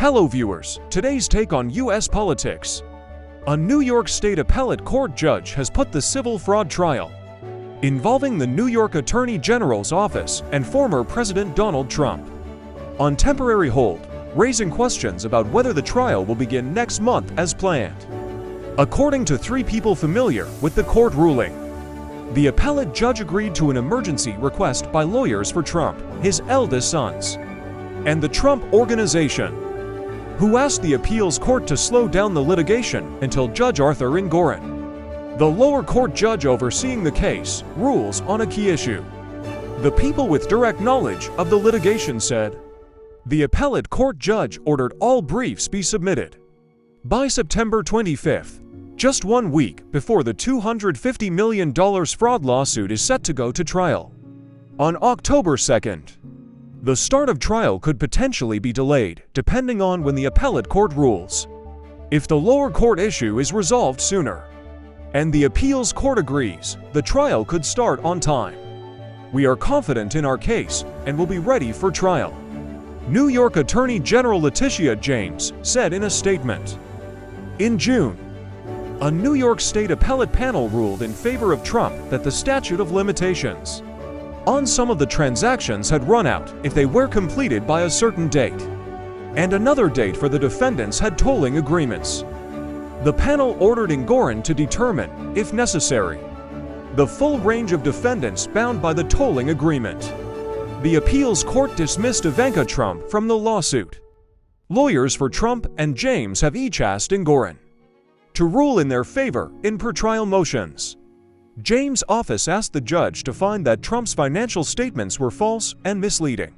Hello viewers, today's take on U.S. politics. A New York State appellate court judge has put the civil fraud trial involving the New York Attorney General's office and former President Donald Trump on temporary hold, raising questions about whether the trial will begin next month as planned. According to three people familiar with the court ruling, the appellate judge agreed to an emergency request by lawyers for Trump, his eldest sons, and the Trump Organization, who asked the appeals court to slow down the litigation until Judge Arthur Engoron, the lower court judge overseeing the case, rules on a key issue. The people with direct knowledge of the litigation said the appellate court judge ordered all briefs be submitted by September 25th, just 1 week before the $250 million fraud lawsuit is set to go to trial. On October 2nd, the start of trial could potentially be delayed, depending on when the appellate court rules. If the lower court issue is resolved sooner, and the appeals court agrees, the trial could start on time. We are confident in our case, and will be ready for trial, New York Attorney General Letitia James said in a statement. In June, a New York State appellate panel ruled in favor of Trump that the statute of limitations on some of the transactions had run out if they were completed by a certain date, and another date for the defendants had tolling agreements. The panel ordered Engoron to determine, if necessary, the full range of defendants bound by the tolling agreement. The appeals court dismissed Ivanka Trump from the lawsuit. Lawyers for Trump and James have each asked Engoron to rule in their favor in pretrial motions. James' office asked the judge to find that Trump's financial statements were false and misleading.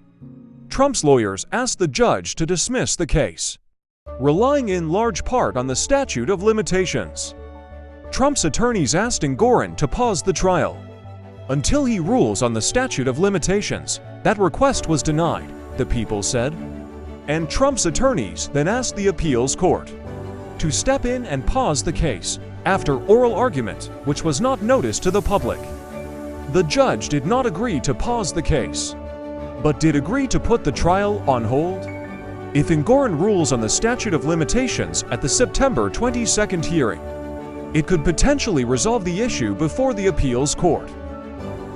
Trump's lawyers asked the judge to dismiss the case, relying in large part on the statute of limitations. Trump's attorneys asked Engoron to pause the trial until he rules on the statute of limitations. That request was denied, the people said, and Trump's attorneys then asked the appeals court to step in and pause the case after oral argument, which was not noticed to the public. The judge did not agree to pause the case, but did agree to put the trial on hold. If Engoron rules on the statute of limitations at the September 22nd hearing, it could potentially resolve the issue before the appeals court.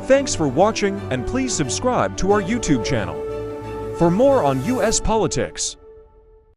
Thanks for watching, and please subscribe to our YouTube channel for more on U.S. politics.